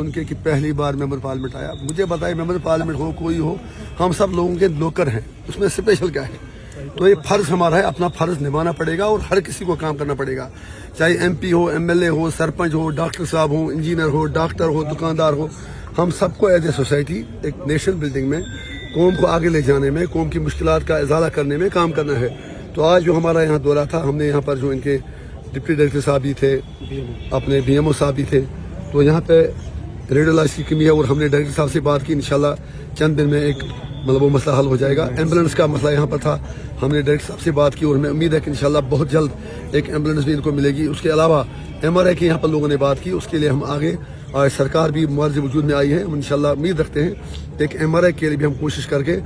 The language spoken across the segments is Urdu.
سن کے کہ پہلی بار ممبر پارلیمنٹ آیا. مجھے بتائے ممبر پارلیمنٹ ہو کوئی ہو, ہم سب لوگوں کے نوکر ہیں, اس میں اسپیشل کیا ہے؟ تو یہ فرض ہمارا ہے, اپنا فرض نبھانا پڑے گا اور ہر کسی کو کام کرنا پڑے گا, چاہے ایم پی ہو, ایم ایل اے ہو, سرپنچ ہو, ڈاکٹر صاحب ہو, انجینئر ہو, ڈاکٹر ہو, دکاندار ہو. ہم سب کو ایز اے سوسائٹی ایک نیشنل بلڈنگ میں قوم کو آگے لے جانے میں, قوم کی مشکلات کا ازالہ کرنے میں کام کرنا ہے. تو آج جو ہمارا یہاں دورہ تھا, ہم نے یہاں پر جو ان کے ڈپٹی ڈائریکٹر صاحب بھی تھے, اپنے بی ایم او صاحب بھی تھے, تو یہاں پہ ریڈیولائز کی کمی ہے اور ہم نے ڈائریکٹر صاحب سے بات کی. انشاءاللہ چند دن میں ایک وہ مسئلہ حل ہو جائے گا. ایمبولینس کا مسئلہ یہاں پر تھا, ہم نے ڈائریکٹر صاحب سے بات کی اور ہمیں امید ہے کہ انشاءاللہ بہت جلد ایک ایمبولینس بھی ان کو ملے گی. اس کے علاوہ ایم آر آئی کی یہاں پر لوگوں نے بات کی, اس کے لیے ہم آگے آج سرکار بھی معارض وجود میں آئی ہے. ہم انشاءاللہ امید رکھتے ہیں ایک ایم آر آئی کے لیے بھی ہم کوشش کر کے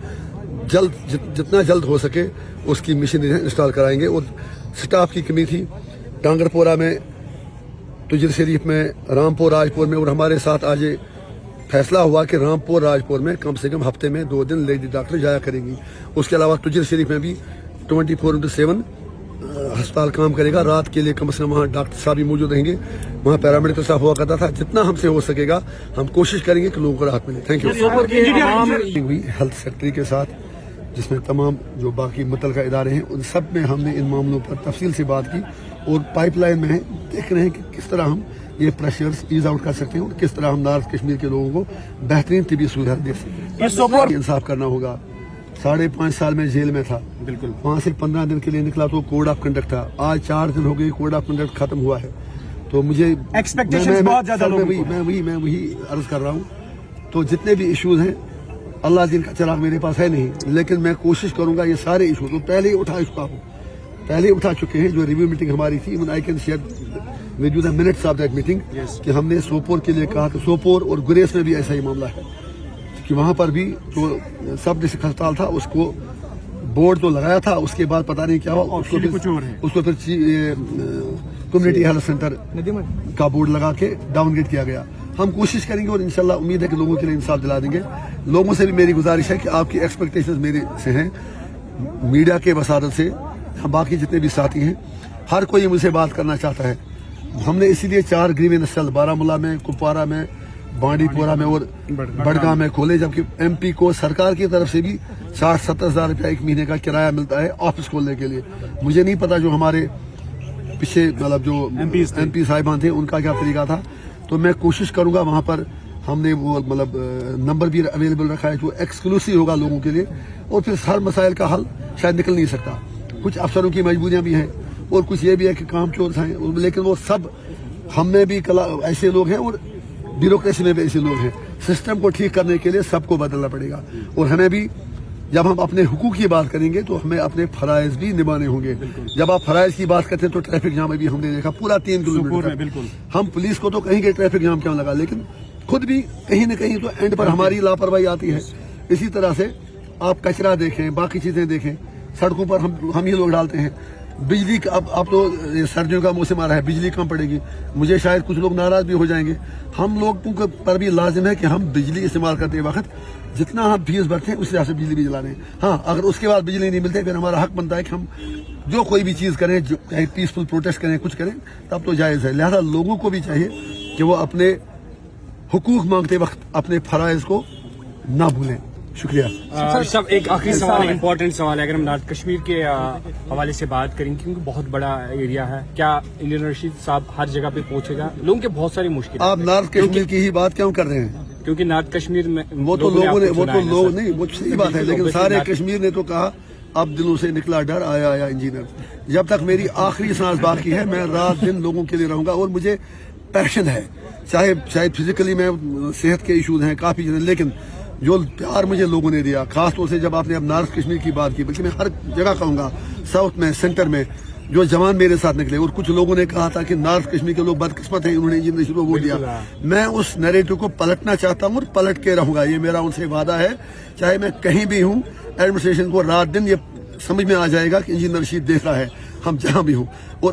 جتنا جلد ہو سکے اس کی مشینری انسٹال کرائیں گے. اور سٹاف کی کمی تھی ٹانگر پورہ میں, تجر شریف میں, رامپور راجپور میں, اور ہمارے ساتھ آج فیصلہ ہوا کہ رامپور راجپور میں کم سے کم ہفتے میں 2 دن لیڈی ڈاکٹر جایا کریں گی. اس کے علاوہ تجر شریف میں بھی 24/7 ہسپتال کام کرے گا. رات کے لیے کم سے کم وہاں ڈاکٹر صاحب بھی موجود رہیں گے, وہاں پیرامیڈیکل صاحب ہوا کرتا تھا. جتنا ہم سے ہو سکے گا ہم کوشش کریں گے کہ لوگوں کو راحت ملے. Thank you. ہوئی ہیلتھ سیکٹری کے ساتھ, جس میں تمام جو باقی متعلقہ ادارے ہیں ان سب میں ہم نے ان معاملوں پر تفصیل سے بات کی, اور پائپ لائن میں دیکھ رہے ہیں کہ کس طرح ہم یہ پریشرز ایز آؤٹ کر سکتے ہیں اور کس طرح ہم نارتھ کشمیر کے لوگوں کو بہترین طبی سہولت دے سکتے ہیں. انصاف کرنا ہوگا. 5.5 سال میں جیل میں تھا, بالکل وہاں سے 15 دن کے لیے نکلا تو کوڈ آف کنڈکٹ تھا. آج 4 دن ہو گئے کوڈ آف کنڈکٹ ختم ہوا ہے. تو مجھے میں وہی عرض کر رہا ہوں. تو جتنے بھی ایشوز ہیں, اللہ دین کا چراغ میرے پاس ہے نہیں, لیکن میں کوشش کروں گا یہ سارے ایشو تو پہلے ہی اٹھا چکے ہیں. جو ریویو میٹنگ ہماری تھی, I can share with you the minutes of that meeting, کہ ہم نے سوپور کے لیے کہا کہ سوپور اور گریس میں بھی ایسا ہی معاملہ ہے کہ وہاں پر بھی جو سب ڈسٹرکٹ ہسپتال تھا اس کو بورڈ تو لگایا تھا, اس کے بعد پتہ نہیں کیا ہوا, اس کو پھر کمیونٹی ہیلتھ سینٹر کا بورڈ لگا کے ڈاؤن گریڈ کیا گیا. ہم کوشش کریں گے اور انشاءاللہ امید ہے کہ لوگوں کے لیے انصاف دلا دیں گے. لوگوں سے بھی میری گزارش ہے کہ آپ کی ایکسپیکٹیشنز میرے سے ہیں, میڈیا کے وسادت سے, ہم باقی جتنے بھی ساتھی ہیں, ہر کوئی مجھ سے بات کرنا چاہتا ہے. ہم نے اسی لیے 4 گریوینس سیل بارامولہ میں, کپوارہ میں, بانڈی پورہ میں اور بڑگاہ میں کھولے, جبکہ ایم پی کو سرکار کی طرف سے بھی 60-70 ہزار روپیہ ایک مہینے کا کرایہ ملتا ہے آفس کھولنے کے لیے. مجھے نہیں پتا جو ہمارے پیچھے جو ایم پی صاحبان تھے ان کا کیا طریقہ تھا. تو میں کوشش کروں گا, وہاں پر ہم نے وہ نمبر بھی اویلیبل رکھا ہے جو ایکسکلوسیو ہوگا لوگوں کے لیے, اور پھر ہر مسائل کا حل شاید نکل نہیں سکتا. کچھ افسروں کی مجبوریاں بھی ہیں اور کچھ یہ بھی ہے کہ کام چور ہیں, لیکن وہ سب ہم میں بھی ایسے لوگ ہیں اور بیوروکریسی میں بھی ایسے لوگ ہیں. سسٹم کو ٹھیک کرنے کے لیے سب کو بدلنا پڑے گا, اور ہمیں بھی جب ہم اپنے حقوق کی بات کریں گے تو ہمیں اپنے فرائض بھی نبھانے ہوں گے. جب آپ فرائض کی بات کرتے ہیں تو ٹریفک جام بھی ہم نے دیکھا پورا 3 کلومیٹر. ہم پولیس کو تو کہیں گے ٹریفک جام کیوں لگا, لیکن خود بھی کہیں نہ کہیں تو اینڈ پر ہماری لاپرواہی آتی ہے. اسی طرح سے آپ کچرا دیکھیں, باقی چیزیں دیکھیں, سڑکوں پر ہم ہی لوگ ڈالتے ہیں. بجلی کا اب تو سردیوں کا موسم آ رہا ہے, بجلی کم پڑے گی, مجھے شاید کچھ لوگ ناراض بھی ہو جائیں گے. ہم لوگوں پر بھی لازم ہے کہ ہم بجلی استعمال کرتے وقت جتنا ہم فیس بھرتے ہیں اس لحاظ سے بجلی بھی جلا رہے ہیں. ہاں, اگر اس کے بعد بجلی نہیں ملتے پھر ہمارا حق بنتا ہے کہ ہم جو کوئی بھی چیز کریں, چاہے پیسفل پروٹیسٹ کریں, کچھ کریں, تب تو جائز ہے. لہذا لوگوں کو بھی چاہیے کہ وہ اپنے حقوق مانگتے وقت اپنے فرائض کو نہ بھولیں. شکریہ. صاحب ایک آخری سوال, امپورٹنٹ سوال ہے. اگر ہم نارتھ کشمیر کے حوالے سے بات کریں کیونکہ بہت بڑا ایریا ہے, کیا انجینئر رشید صاحب ہر جگہ پہ پہنچے گا؟ لوگوں کے بہت ساری مشکل. آپ نارتھ کشمیر کی ہی بات کیوں کر رہے ہیں؟ کیونکہ نارتھ کشمیر میں وہ تو لوگ نہیں, وہ صحیح بات ہے, لیکن سارے کشمیر نے تو کہا اب دلوں سے نکلا ڈر, آیا انجینئر. جب تک میری آخری سانس باقی ہے میں رات دن لوگوں کے لیے رہوں گا, اور مجھے پیشن ہے. چاہے شاید فزیکلی میں صحت کے ایشوز ہیں کافی چیزیں, لیکن جو پیار مجھے لوگوں نے دیا, خاص طور سے جب آپ نے اب نارتھ کشمیر کی بات کی, بلکہ میں ہر جگہ کہوں گا, ساؤتھ میں, سینٹر میں, جو جوان میرے ساتھ نکلے, اور کچھ لوگوں نے کہا تھا کہ نارتھ کشمیر کے لوگ بدقسمت ہیں, انہوں نے انجینئر رشید کو ووٹ دیا. میں اس نیریٹو کو پلٹنا چاہتا ہوں اور پلٹ کے رہوں گا. یہ میرا ان سے وعدہ ہے, چاہے میں کہیں بھی ہوں. ایڈمنسٹریشن کو رات دن یہ سمجھ میں آ جائے گا کہ انجینئر رشید دیکھ رہا ہے, ہم جہاں بھی ہوں. اور